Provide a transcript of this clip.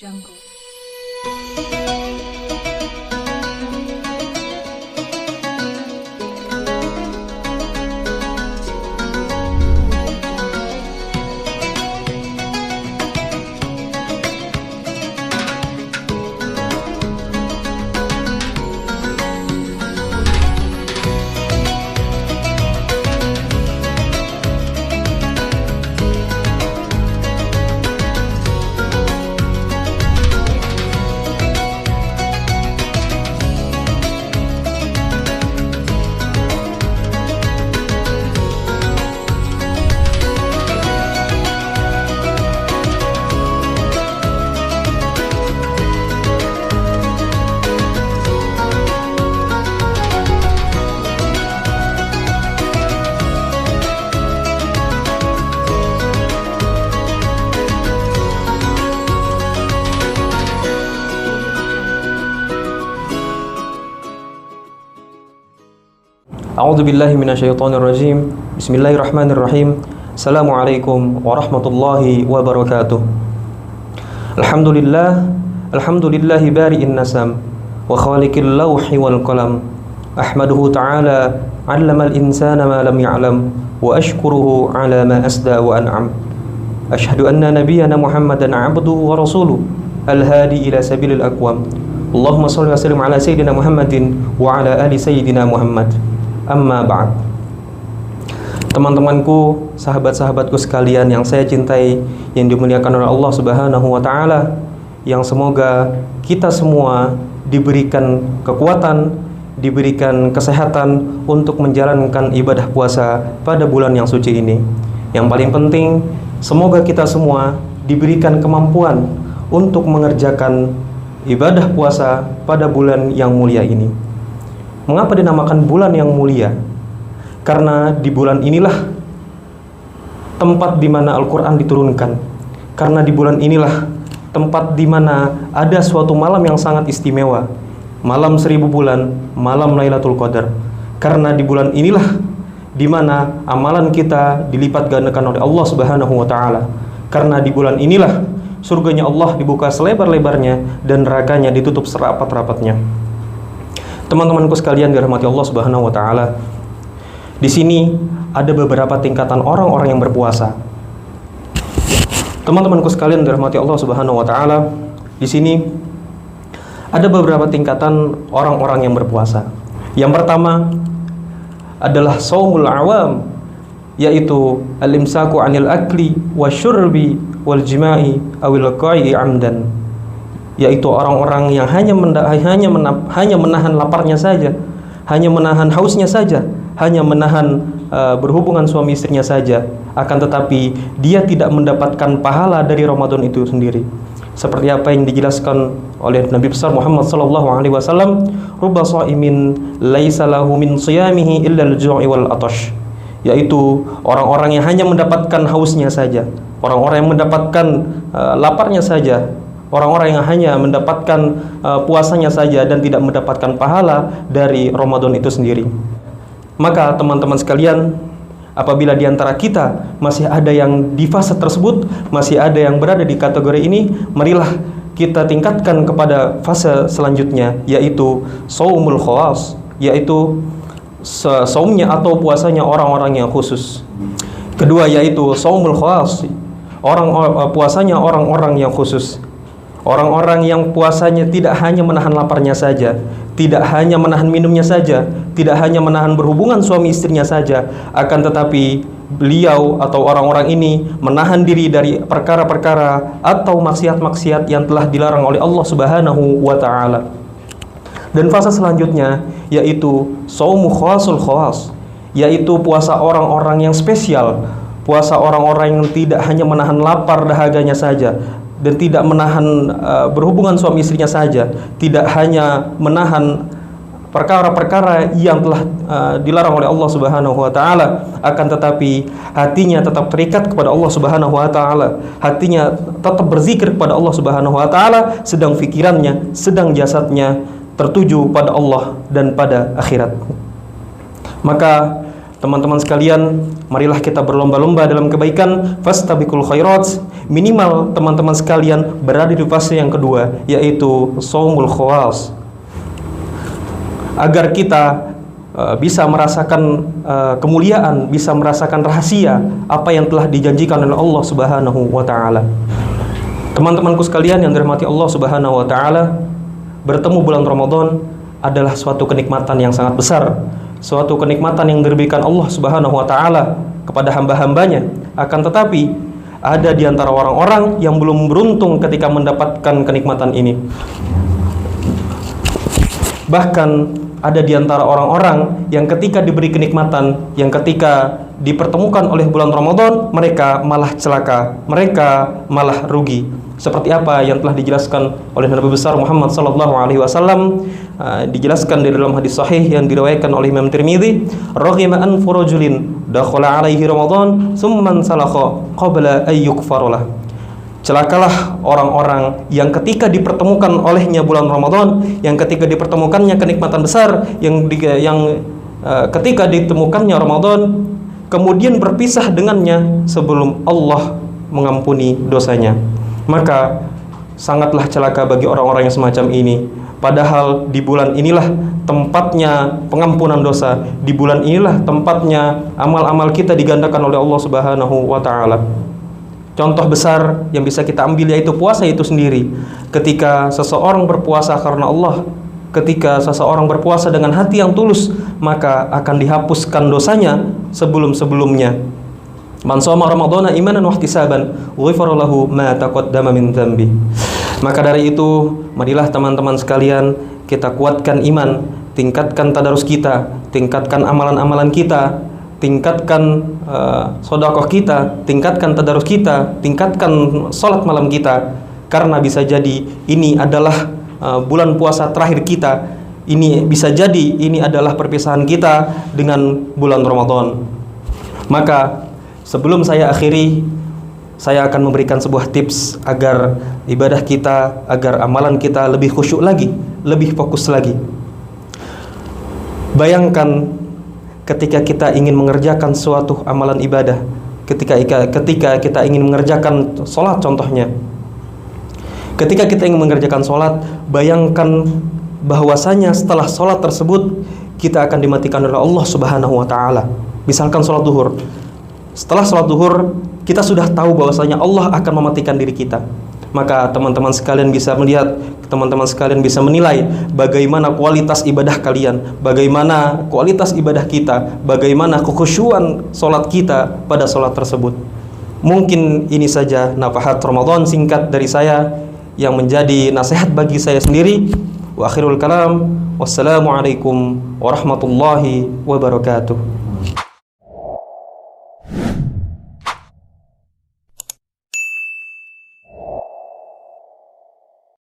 Jungle. A'udzu billahi minasyaitonir rajim. Bismillahirrahmanirrahim. Assalamualaikum warahmatullahi wabarakatuh. Alhamdulillahi bari'in nasam wa khaliqil lawhi wal qalam. Ahmaduhu ta'ala 'allamal insana ma lam ya'lam wa ashkuruhu 'ala ma asda wa an'am. Ashhadu anna nabiyyana Muhammadan 'abduhu wa rasuluhu al-hadi ila sabilil aqwam. Allahumma shalli wa sallim ala sayyidina Muhammadin wa ala ali sayyidina Muhammad. Amma ba'd. Teman-temanku, sahabat-sahabatku sekalian yang saya cintai, yang dimuliakan oleh Allah Subhanahu wa taala, yang semoga kita semua diberikan kekuatan, diberikan kesehatan untuk menjalankan ibadah puasa pada bulan yang suci ini. Yang paling penting, semoga kita semua diberikan kemampuan untuk mengerjakan ibadah puasa pada bulan yang mulia ini. Mengapa dinamakan bulan yang mulia? Karena di bulan inilah tempat di mana Al-Quran diturunkan. Karena di bulan inilah tempat di mana ada suatu malam yang sangat istimewa, malam 1000 bulan, malam Lailatul Qadar. Karena di bulan inilah di mana amalan kita dilipat gandakan oleh Allah Subhanahu wa taala. Karena di bulan inilah surganya Allah dibuka selebar-lebarnya dan nerakanya ditutup serapat-rapatnya. Teman-temanku sekalian dirahmati Allah Subhanahu wa taala. Di sini ada beberapa tingkatan orang-orang yang berpuasa. Teman-temanku sekalian dirahmati Allah Subhanahu wa taala, di sini ada beberapa tingkatan orang-orang yang berpuasa. Yang pertama adalah shaumul awam, yaitu al-imsaku 'anil akli wasyurbi wal jima'i awil qa'i 'amdan. Yaitu orang-orang yang hanya menahan laparnya saja, hanya menahan hausnya saja, hanya menahan berhubungan suami istrinya saja, akan tetapi dia tidak mendapatkan pahala dari Ramadan itu sendiri. Seperti apa yang dijelaskan oleh Nabi besar Muhammad sallallahu alaihi wasallam, rubba shaimin laisa lahu min shiyamihi illa al-ju'i wal atash. Yaitu orang-orang yang hanya mendapatkan hausnya saja, orang-orang yang mendapatkan laparnya saja, orang-orang yang hanya mendapatkan puasanya saja dan tidak mendapatkan pahala dari Ramadan itu sendiri. Maka teman-teman sekalian, apabila di antara kita masih ada yang di fase tersebut, masih ada yang berada di kategori ini, marilah kita tingkatkan kepada fase selanjutnya, yaitu shaumul khawas, yaitu saumnya atau puasanya orang-orang yang khusus. Kedua yaitu shaumul khawas, puasanya orang-orang yang khusus. Orang-orang yang puasanya tidak hanya menahan laparnya saja, tidak hanya menahan minumnya saja, tidak hanya menahan berhubungan suami istrinya saja, akan tetapi beliau atau orang-orang ini menahan diri dari perkara-perkara atau maksiat-maksiat yang telah dilarang oleh Allah Subhanahu wa taala. Dan fase selanjutnya yaitu shaumu khawasul khawas, yaitu puasa orang-orang yang spesial, puasa orang-orang yang tidak hanya menahan lapar dahaganya saja dan tidak menahan berhubungan suami istrinya saja, tidak hanya menahan perkara-perkara yang telah dilarang oleh Allah Subhanahu wa taala, akan tetapi hatinya tetap terikat kepada Allah Subhanahu wa taala, hatinya tetap berzikir kepada Allah Subhanahu wa taala, sedang fikirannya, sedang jasadnya tertuju pada Allah dan pada akhirat. Maka Teman-teman sekalian, marilah kita berlomba-lomba dalam kebaikan, fastabiqul khairat. Minimal teman-teman sekalian berada di fase yang kedua, yaitu shaumul khawas. Agar kita bisa merasakan kemuliaan, bisa merasakan rahasia apa yang telah dijanjikan oleh Allah Subhanahu wa taala. Teman-temanku sekalian yang dirahmati Allah Subhanahu wa taala, bertemu bulan Ramadan adalah suatu kenikmatan yang sangat besar, suatu kenikmatan yang diberikan Allah Subhanahu wa taala kepada hamba-hambanya. Akan tetapi ada di antara orang-orang yang belum beruntung ketika mendapatkan kenikmatan ini. Bahkan ada di antara orang-orang yang ketika diberi kenikmatan, yang ketika dipertemukan oleh bulan Ramadan, mereka malah celaka, mereka malah rugi. Seperti apa yang telah dijelaskan oleh Nabi besar Muhammad sallallahu alaihi wasallam, dijelaskan di dalam hadis sahih yang diriwayatkan oleh Imam Tirmidzi, raghima anfu rajulin dakhala alaihi Ramadan tsumma salakha qabla ay yukfaralah. Celakalah orang-orang yang ketika dipertemukan olehnya bulan Ramadan, yang ketika dipertemukannya kenikmatan besar, yang ketika ditemukannya Ramadan, kemudian berpisah dengannya sebelum Allah mengampuni dosanya. Maka sangatlah celaka bagi orang-orang yang semacam ini. Padahal di bulan inilah tempatnya pengampunan dosa, di bulan inilah tempatnya amal-amal kita digandakan oleh Allah Subhanahu wa taala. Contoh besar yang bisa kita ambil yaitu puasa itu sendiri. Ketika seseorang berpuasa karena Allah, ketika seseorang berpuasa dengan hati yang tulus, maka akan dihapuskan dosanya sebelum-sebelumnya. Man shoma ramadhana imanan wa ihtisaban ghufira lahu ma taqaddama min dhanbi. Maka dari itu, marilah teman-teman sekalian kita kuatkan iman, tingkatkan tadarus kita, tingkatkan amalan-amalan kita, tingkatkan sedekah kita, tingkatkan tadarus kita, tingkatkan salat malam kita, karena bisa jadi ini adalah bulan puasa terakhir kita. Ini bisa jadi ini adalah perpisahan kita dengan bulan Ramadan. Maka sebelum saya akhiri, saya akan memberikan sebuah tips agar ibadah kita, agar amalan kita lebih khusyuk lagi, lebih fokus lagi. Bayangkan ketika kita ingin mengerjakan suatu amalan ibadah, ketika kita ingin mengerjakan sholat contohnya. Ketika kita ingin mengerjakan sholat, bayangkan bahwasanya setelah sholat tersebut kita akan dimatikan oleh Allah Subhanahu wa taala. Misalkan sholat duhur. Setelah sholat duhur, kita sudah tahu bahwasanya Allah akan mematikan diri kita. Maka teman-teman sekalian bisa melihat, teman-teman sekalian bisa menilai bagaimana kualitas ibadah kalian, bagaimana kualitas ibadah kita, bagaimana kekhusyuan sholat kita pada sholat tersebut. Mungkin ini saja nafahat Ramadan singkat dari saya yang menjadi nasihat bagi saya sendiri. Wa akhirul kalam, wassalamualaikum warahmatullahi wabarakatuh.